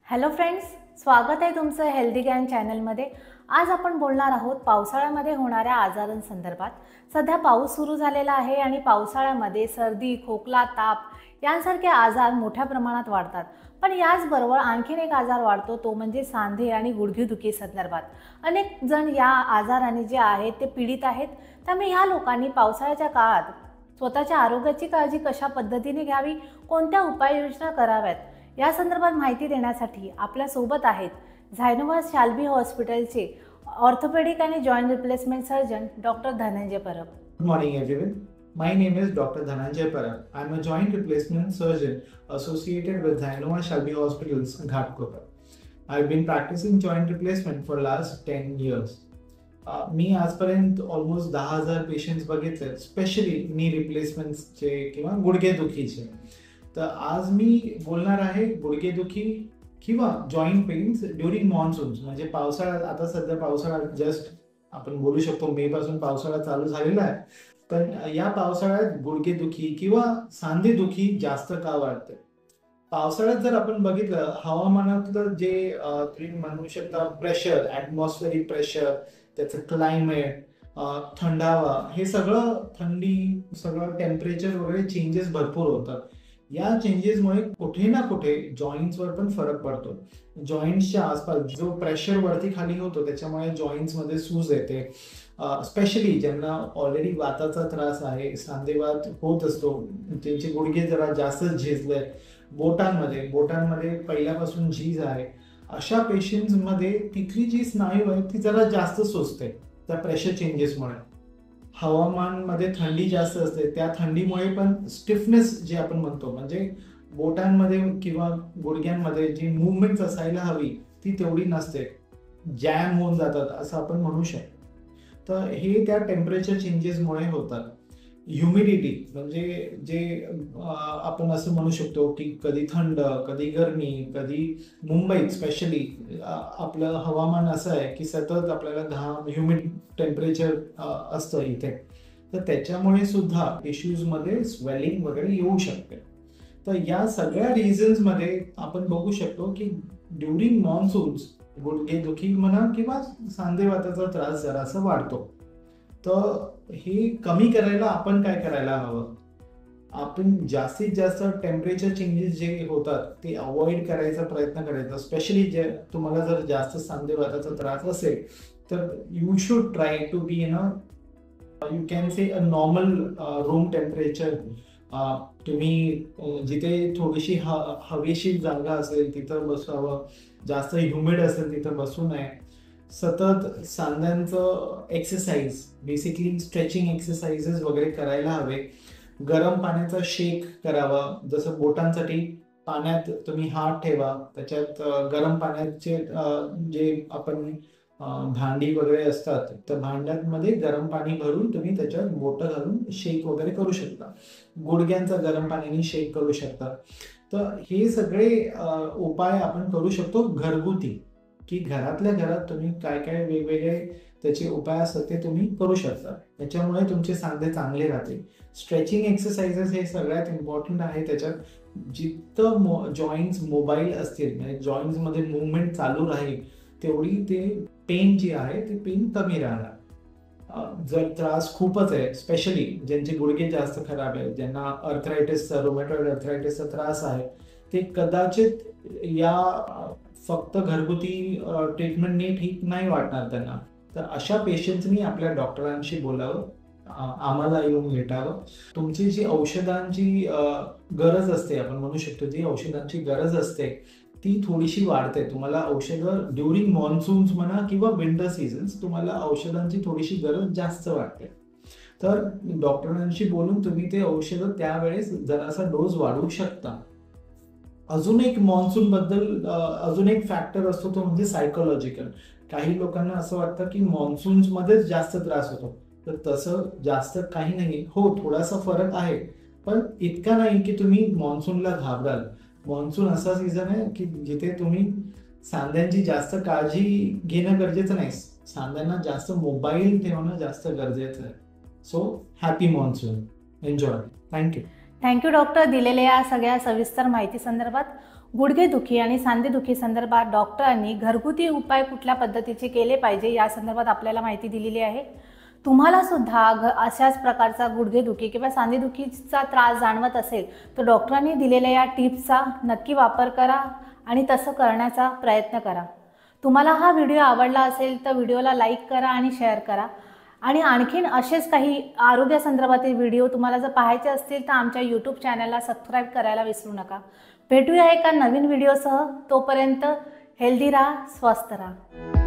Hello friends, स्वागत आहे तुमचं हेल्दी ज्ञान चॅनलमध्ये. आज आपण बोलणार आहोत पावसाळ्यामध्ये होणाऱ्या आजारांसंदर्भात. सध्या पाऊस सुरू झालेला आहे आणि पावसाळ्यामध्ये सर्दी, खोकला, ताप यांसारखे आजार मोठ्या प्रमाणात वाढतात. पण याचबरोबर आणखीन एक आजार वाढतो, तो म्हणजे सांधे आणि गुडघेदुखी संदर्भात. अनेक जण या आजाराने जे आहेत ते पीडित आहेत. त्यामुळे ह्या लोकांनी पावसाळ्याच्या काळात स्वतःच्या आरोग्याची काळजी कशा पद्धतीने घ्यावी, कोणत्या उपाययोजना कराव्यात, या संदर्भात माहिती देण्यासाठी आपल्या सोबत आहेत झायनोवा शाल्बी हॉस्पिटलचे ऑर्थोपेडिक आणि joint replacement surgeon doctor Dhananjay Parab. Good morning, everyone. My name is Dr. Dhananjay Parab. I'm a joint replacement surgeon associated with Zainoma Shalby Hospitals, Ghatkopar. I've been practicing joint replacement for last 10 years. मी आजपर्यंत almost 10,000 patients बघितले, specially नी रिप्लेसमेंटचे किंवा गुडघेदुखीचे. तर आज मी बोलणार आहे गुडघेदुखी किंवा joint pens during मॉन्सून्स. म्हणजे पावसाळ्यात, आता सध्या पावसाळ्यात जस्ट आपण बोलू शकतो मे पासून पावसाळा चालू झालेला आहे. पण या पावसाळ्यात गुडघेदुखी किंवा सांधेदुखी जास्त का वाढते? पावसाळ्यात जर आपण बघितलं, हवामानातलं जे तुम्ही म्हणू शकता प्रेशर, ॲटमॉस्फेरिक प्रेशर, त्याचं क्लायमेट, थंडावा, हे सगळं, थंडी, सगळं टेम्परेचर वगैरे चेंजेस भरपूर होतात. या चेंजेसमुळे कुठे ना कुठे जॉईंट्सवर पण फरक पडतो. जॉईंट्सच्या आसपास जो प्रेशर वरती खाली होतो त्याच्यामुळे जॉईंट्समध्ये सूज येते. स्पेशली ज्यांना ऑलरेडी वाताचा त्रास आहे, सांधेवात होत असतो, त्यांचे गुडघे जरा जास्त झिजले, बोटांमध्ये पहिल्यापासून झीज आहे, अशा पेशंट्समध्ये तिथली जी स्नायू आहे ती जरा जास्त सुचते त्या प्रेशर चेंजेसमुळे. हवामानमध्ये थंडी जास्त असते, त्या थंडीमुळे पण स्टिफनेस जे आपण म्हणतो, म्हणजे बोटांमध्ये किंवा गुडघ्यांमध्ये जी मुवमेंट असायला हवी ती तेवढी नसते, जॅम होऊन जातात असं आपण म्हणू शकतो. तर हे त्या टेम्परेचर चेंजेसमुळे होतात. ह्युमिडिटी म्हणजे जे आपण असं म्हणू शकतो की कधी थंड, कधी गरमी, कधी मुंबईत स्पेशली आपलं हवामान असं आहे की सतत आपल्याला घाम, ह्युमिड टेम्परेचर असतं इथे. तर त्याच्यामुळे सुद्धा इश्यूजमध्ये स्वेलिंग वगैरे येऊ शकते. तर या सगळ्या रिझन्समध्ये आपण बघू शकतो की ड्युरिंग मॉन्सून्स गुडघेदुखी म्हणा किंवा सांधेवाताचा त्रास जरासा वाढतो. तर हे कमी करायला आपण काय करायला हवं? आपण जास्तीत जास्त टेम्परेचर चेंजेस जे होतात ते अवॉइड करायचा प्रयत्न करायचा. स्पेशली जे तुम्हाला जर जास्त सांधेवाताचा त्रास असेल तर you should try to be in a, you can say a normal room temperature. तुम्ही जिथे थोडीशी हवेशीर जागा असेल तिथं बसावं. जास्त ह्युमिड असेल तिथं बसू नये. सतत सांध्यांचं एक्सरसाइज, बेसिकली स्ट्रेचिंग एक्सरसाइजेस वगैरे करायला हवे. गरम पाण्याचा शेक करावा. जसं बोटांसाठी पाण्यात तुम्ही हात ठेवा, त्याच्यात गरम पाण्याचे जे आपण भांडी वगैरे असतात तर भांड्यांमध्ये गरम पाणी भरून तुम्ही त्याच्यात बोटं घालून शेक वगैरे करू शकता. गुडघ्यांचा गरम पाण्याने शेक करू शकता. तर हे सगळे उपाय आपण करू शकतो घरगुती, की घरातल्या घरात तुम्ही काय काय वेगवेगळे त्याचे उपाय असतात ते तुम्ही करू शकता. त्याच्यामुळे तुमचे सांधे चांगले राहतील. स्ट्रेचिंग एक्सरसाइजेस हे सगळ्यात इम्पॉर्टंट आहे. त्याच्यात जितकं जॉईंट्स मोबाईल असतील, म्हणजे जॉईंट्समध्ये मुवमेंट चालू राहील, तेवढी ते पेन जी आहे ते पेन कमी राहणार. जर त्रास खूपच आहे, स्पेशली ज्यांचे गुडघे जास्त खराब आहे, ज्यांना अर्थरायटिसचा, रोमॅटॉइड अर्थरायटिसचा त्रास आहे, ते कदाचित या फक्त घरगुती ट्रीटमेंटने ठीक नाही वाटणार त्यांना. तर अशा पेशंट्सनी आपल्या डॉक्टरांशी बोलावं, आम्हाला येऊन भेटावं. तुमची जी औषधांची गरज असते, आपण म्हणू शकतो जी औषधांची गरज असते ती थोडीशी वाढते. तुम्हाला औषधं ड्युरिंग मॉन्सून्स म्हणा किंवा विंटर सीझन्स, तुम्हाला औषधांची थोडीशी गरज जास्त वाटते. तर डॉक्टरांशी बोलून तुम्ही ते औषधं त्यावेळेस जरासा डोस वाढवू शकता. अजून एक मॉन्सून बद्दल अजून एक फॅक्टर असतो, तो म्हणजे सायकोलॉजिकल. काही लोकांना असं वाटतं की मॉन्सून्स मध्येच जास्त त्रास होतो, तर तसं जास्त काही नाही. हो, थोडासा फरक आहे, पण इतका नाही की तुम्ही मॉन्सूनला घाबराल. मॉन्सून असा सीझन आहे की जिथे तुम्ही सांध्यांची जास्त काळजी घेणं गरजेचं नाही, सांध्यांना जास्त मोबाईल ठेवणं जास्त गरजेचं आहे. So happy monsoon, enjoy. Thank you. Thank you doctor, दिलेल्या या सगळ्या सविस्तर माहिती संदर्भात. गुडघेदुखी आणि सांधेदुखी संदर्भात डॉक्टरांनी घरगुती उपाय कुठल्या पद्धतीचे केले पाहिजे या संदर्भात आपल्याला माहिती दिलेली आहे। तुम्हाला सुद्धा अशाच प्रकारचा गुडघेदुखी किंवा सांधेदुखीचा त्रास जाणवत असेल तर डॉक्टरांनी दिलेल्या या टिप्सचा नक्की वापर करा आणि तसं करण्याचा प्रयत्न करा। तुम्हाला हा व्हिडिओ आवडला असेल तर व्हिडिओला लाईक करा आणि शेअर करा आणि आणखीन असेच काही आरोग्य संदर्भातील व्हिडिओ तुम्हाला जर पाहायचे असतील तर आमच्या YouTube चॅनलला सबस्क्राईब करायला विसरू नका। भेटूया एका नवीन व्हिडिओसह, तोपर्यंत हेल्दी राहा, स्वस्थ राहा।